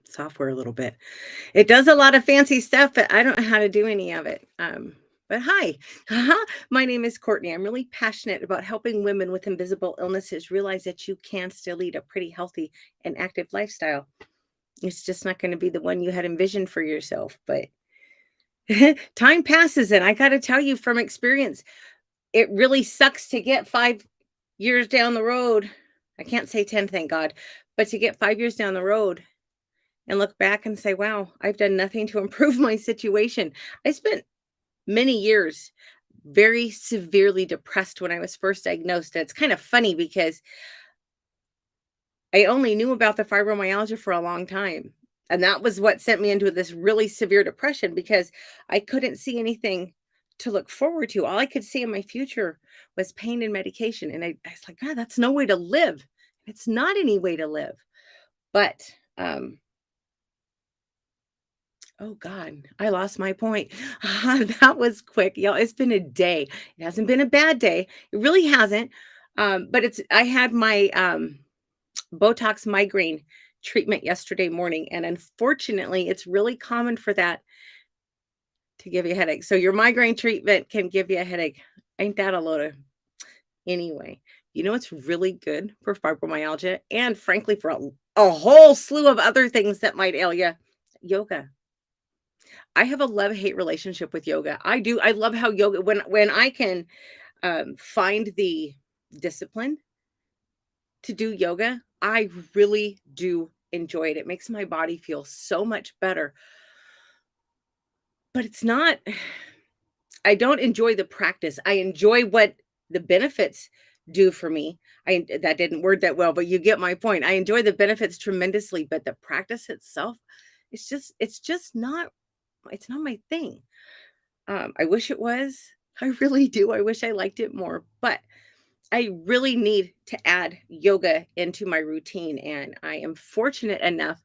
software a little bit. It does a lot of fancy stuff, but I don't know how to do any of it. But hi, my name is Courtney. I'm really passionate about helping women with invisible illnesses realize that you can still lead a pretty healthy and active lifestyle. It's just not going to be the one you had envisioned for yourself, but time passes, and I got to tell you from experience, it really sucks to get 5 years down the road. I can't say 10, thank God, but to get 5 years down the road and look back and say, wow, I've done nothing to improve my situation. I spent many years very severely depressed when I was first diagnosed. And it's kind of funny because I only knew about the fibromyalgia for a long time. And that was what sent me into this really severe depression because I couldn't see anything to look forward to. All I could see in my future was pain and medication. And I was like, God, that's no way to live. It's not any way to live. But oh God, I lost my point. That was quick, y'all. It's been a day. It hasn't been a bad day. It really hasn't. But I had my Botox migraine treatment yesterday morning, and unfortunately, it's really common for that to give you a headache. So your migraine treatment can give you a headache. Ain't that a load of anyway? You know what's really good for fibromyalgia and frankly for a whole slew of other things that might ail you? Yoga. I have a love-hate relationship with yoga. I do. I love how yoga when I can, find the discipline to do yoga, I really do enjoy it. It makes my body feel so much better, but it's not I don't enjoy the practice. I enjoy what the benefits do for me. I that didn't word that well, but you get my point. I enjoy the benefits tremendously, but the practice itself, it's just not it's not my thing. I wish it was. I really do. I wish I liked it more, but I really need to add yoga into my routine. And I am fortunate enough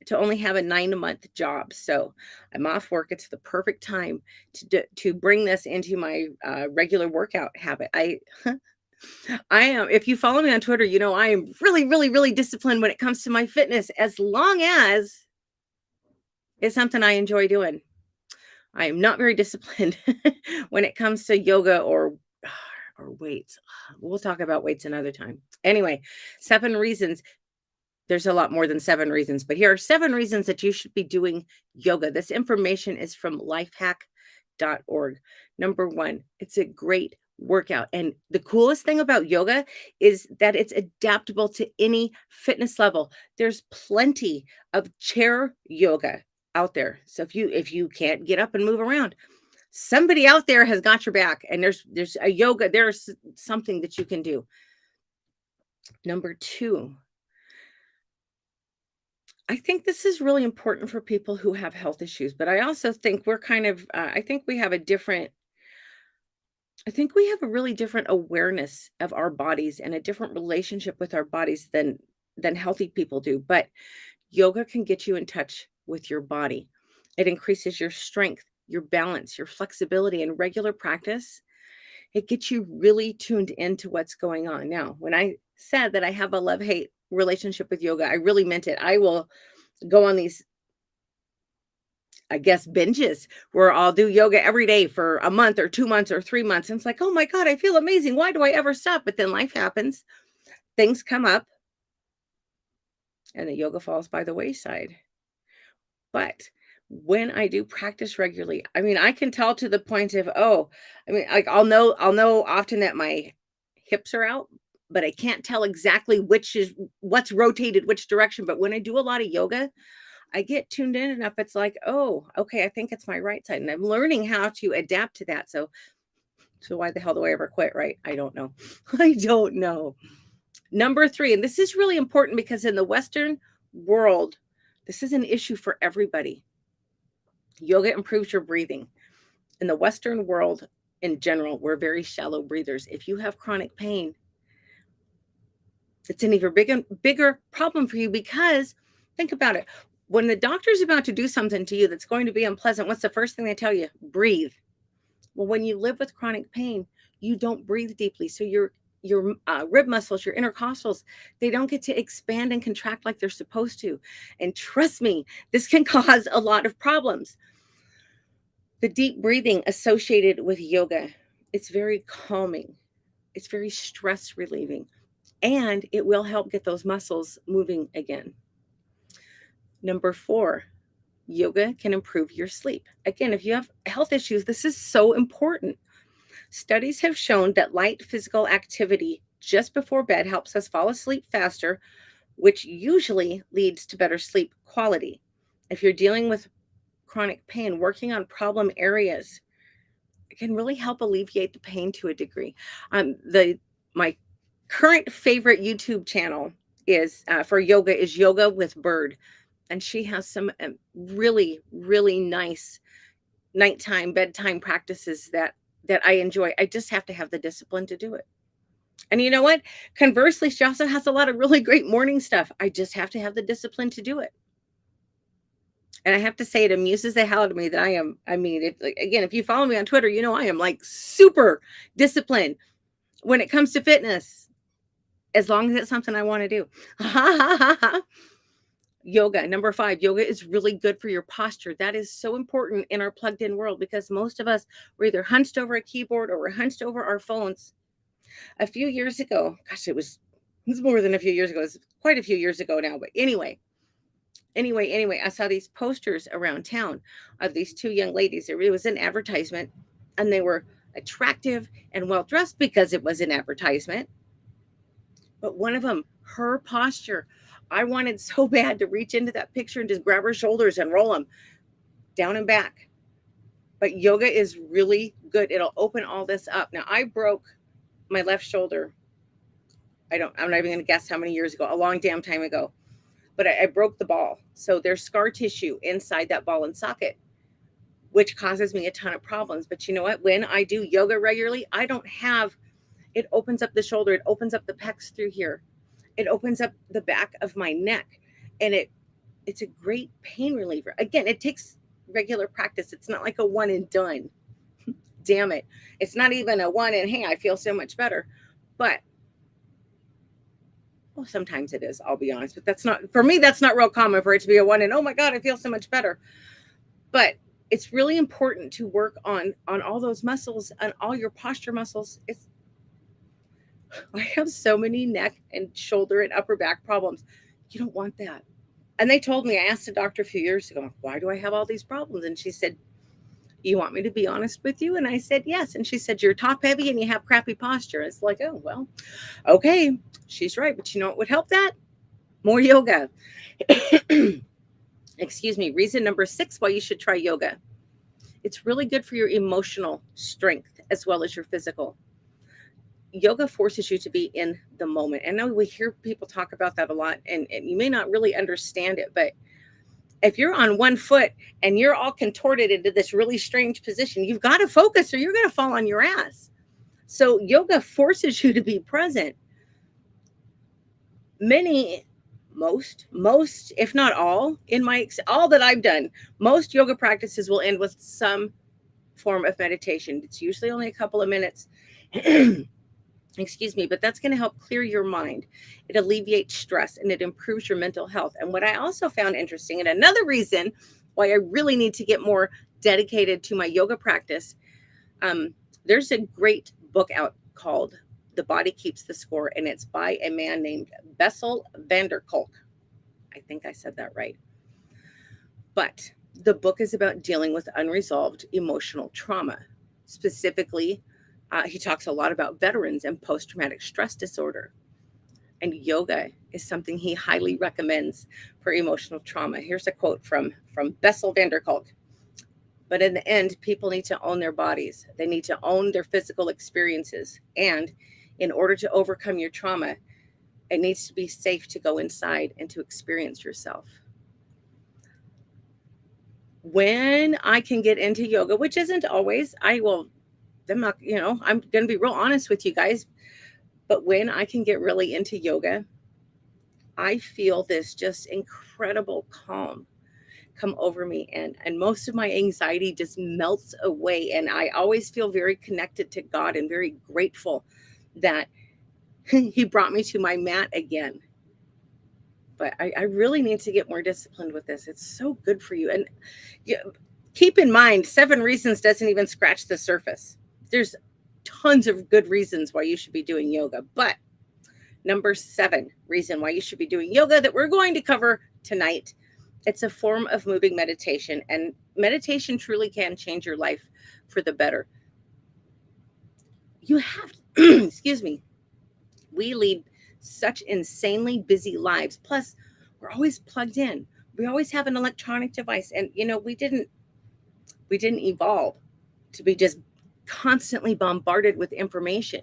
to only have a 9-month job. So I'm off work. It's the perfect time to bring this into my regular workout habit. I am, if you follow me on Twitter, you know, I am really, really, really disciplined when it comes to my fitness, as long as it's something I enjoy doing. I am not very disciplined when it comes to yoga or weights. We'll talk about weights another time. Anyway, 7 reasons. There's a lot more than 7 reasons, but here are 7 reasons that you should be doing yoga. This information is from lifehack.org. Number 1, it's a great workout. And the coolest thing about yoga is that it's adaptable to any fitness level. There's plenty of chair yoga out there. So if you can't get up and move around, somebody out there has got your back, and there's a yoga, there's something that you can do. Number 2, I think this is really important for people who have health issues, but I also think we're kind of I think we have a different I think we have a really different awareness of our bodies and a different relationship with our bodies than healthy people do. But yoga can get you in touch with your body. It increases your strength, your balance, your flexibility, and regular practice. It gets you really tuned into what's going on. Now, when I said that I have a love-hate relationship with yoga, I really meant it. I will go on these, I guess, binges where I'll do yoga every day for a month or 2 months or 3 months. And it's like, oh my God, I feel amazing. Why do I ever stop? But then life happens, things come up, and the yoga falls by the wayside. But when I do practice regularly, I mean, I can tell to the point of, oh, I mean, like I'll know often that my hips are out, but I can't tell exactly which is what's rotated which direction. But when I do a lot of yoga, I get tuned in enough. It's like, oh, okay, I think it's my right side. And I'm learning how to adapt to that. So why the hell do I ever quit? Right? I don't know. I don't know. Number 3, and this is really important because in the Western world, this is an issue for everybody. Yoga improves your breathing. In the Western world in general, we're very shallow breathers. If you have chronic pain, it's an even bigger problem for you because think about it. When the doctor's about to do something to you that's going to be unpleasant, what's the first thing they tell you? Breathe. Well, when you live with chronic pain, you don't breathe deeply. So your rib muscles, your intercostals, they don't get to expand and contract like they're supposed to. And trust me, this can cause a lot of problems. The deep breathing associated with yoga, it's very calming. It's very stress relieving, and it will help get those muscles moving again. Number 4, yoga can improve your sleep. Again, if you have health issues, this is so important. Studies have shown that light physical activity just before bed helps us fall asleep faster, which usually leads to better sleep quality. If you're dealing with chronic pain, working on problem areas, it can really help alleviate the pain to a degree. My current favorite YouTube channel is for yoga is Yoga with Bird, and she has some really really nice nighttime bedtime practices that I enjoy. I just have to have the discipline to do it. And you know what? Conversely, she also has a lot of really great morning stuff. I just have to have the discipline to do it. And I have to say, it amuses the hell out of me that I mean, again, if you follow me on Twitter, you know I am like super disciplined when it comes to fitness, as long as it's something I want to do. Yoga, number 5, yoga is really good for your posture. That is so important in our plugged in world because most of us were either hunched over a keyboard or we're hunched over our phones. A few years ago, gosh, it was more than a few years ago. It's quite a few years ago now. But anyway, I saw these posters around town of these 2 young ladies. It was an advertisement, and they were attractive and well dressed because it was an advertisement. But one of them, her posture, I wanted so bad to reach into that picture and just grab her shoulders and roll them down and back. But yoga is really good. It'll open all this up. Now, I broke my left shoulder. I'm not even going to guess how many years ago, a long damn time ago. But I broke the ball. So there's scar tissue inside that ball and socket, which causes me a ton of problems. But you know what? When I do yoga regularly, I don't have, it opens up the shoulder. It opens up the pecs through here. It opens up the back of my neck. And it's a great pain reliever. Again, it takes regular practice. It's not like a one and done. Damn it. It's not even a one and hey, I feel so much better. But well, sometimes it is, I'll be honest, but that's not, for me, that's not real common for it to be a one and, oh my God, I feel so much better. But it's really important to work on all those muscles and all your posture muscles. I have so many neck and shoulder and upper back problems. You don't want that. And they told me, I asked a doctor a few years ago, why do I have all these problems? And she said, you want me to be honest with you? And I said, yes. And she said, you're top heavy and you have crappy posture. It's like, oh, well, okay, she's right. But you know what would help that? More yoga. Excuse me. Reason number 6 why you should try yoga. It's really good for your emotional strength as well as your physical. Yoga forces you to be in the moment. I know we hear people talk about that a lot, and you may not really understand it, but if you're on one foot and you're all contorted into this really strange position, you've got to focus or you're going to fall on your ass. So yoga forces you to be present. Most, if not all, all that I've done, most yoga practices will end with some form of meditation. It's usually only a couple of minutes. Excuse me, but that's going to help clear your mind. It alleviates stress and it improves your mental health. And what I also found interesting, and another reason why I really need to get more dedicated to my yoga practice, there's a great book out called The Body Keeps the Score, and it's by a man named Bessel van der Kolk. I think I said that right. But the book is about dealing with unresolved emotional trauma. Specifically, he talks a lot about veterans and post-traumatic stress disorder. And yoga is something he highly recommends for emotional trauma. Here's a quote from Bessel van der Kolk. But in the end, people need to own their bodies. They need to own their physical experiences. And in order to overcome your trauma, it needs to be safe to go inside and to experience yourself. When I can get into yoga, which isn't always, I'm going to be real honest with you guys, but when I can get really into yoga, I feel this just incredible calm come over me, and most of my anxiety just melts away. And I always feel very connected to God and very grateful that He brought me to my mat again. But I really need to get more disciplined with this. It's so good for you. And yeah, keep in mind, 7 reasons doesn't even scratch the surface. There's tons of good reasons why you should be doing yoga. But number 7 reason why you should be doing yoga that we're going to cover tonight, it's a form of moving meditation. And meditation truly can change your life for the better. You have, excuse me, we lead such insanely busy lives. Plus, we're always plugged in. We always have an electronic device. And we didn't evolve to be just constantly bombarded with information.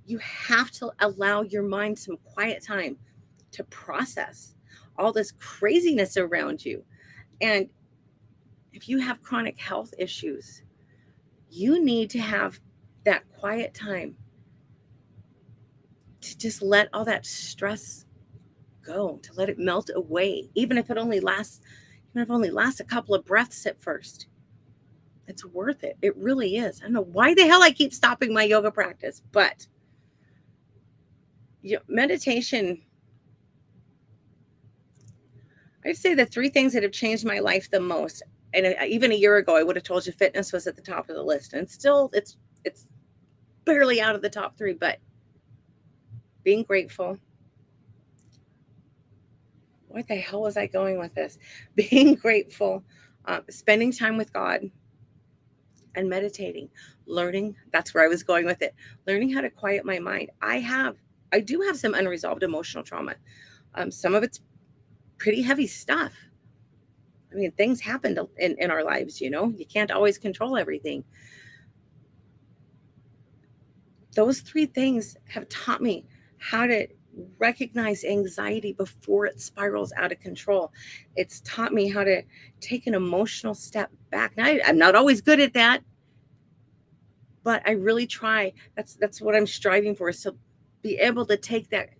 You have to allow your mind some quiet time to process all this craziness around you. And if you have chronic health issues, you need to have that quiet time to just let all that stress go, to let it melt away, even if it only lasts a couple of breaths at first. It's worth it. It really is. I don't know why the hell I keep stopping my yoga practice, but meditation, I'd say the 3 things that have changed my life the most, and even a year ago, I would have told you fitness was at the top of the list, and still, it's barely out of the top 3. But being grateful. Where the hell was I going with this? Being grateful, spending time with God, and meditating, learning. That's where I was going with it. Learning how to quiet my mind. I do have some unresolved emotional trauma. Some of it's pretty heavy stuff. I mean, things happen in our lives, you can't always control everything. Those 3 things have taught me how to recognize anxiety before it spirals out of control. It's taught me how to take an emotional step back. Now, I'm not always good at that, but I really try. That's what I'm striving for, is to be able to take that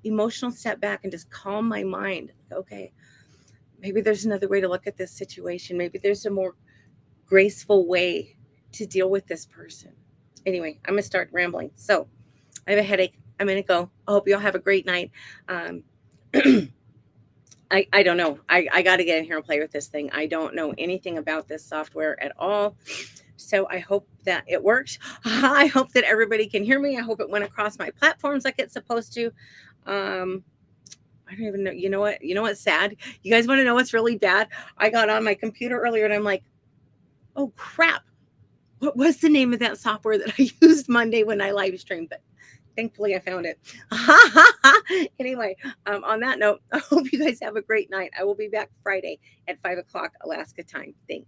emotional step back and just calm my mind. Okay, maybe there's another way to look at this situation. Maybe there's a more graceful way to deal with this person. Anyway, I'm going to start rambling. So I have a headache. I'm going to go. I hope you all have a great night. I don't know. I got to get in here and play with this thing. I don't know anything about this software at all. So I hope that it works. I hope that everybody can hear me. I hope it went across my platforms like it's supposed to. I don't even know. You know what? You know what's sad? You guys want to know what's really bad? I got on my computer earlier and I'm like, oh crap. What was the name of that software that I used Monday when I live streamed? But thankfully I found it. Anyway, on that note, I hope you guys have a great night. I will be back Friday at 5 o'clock Alaska time. Thanks.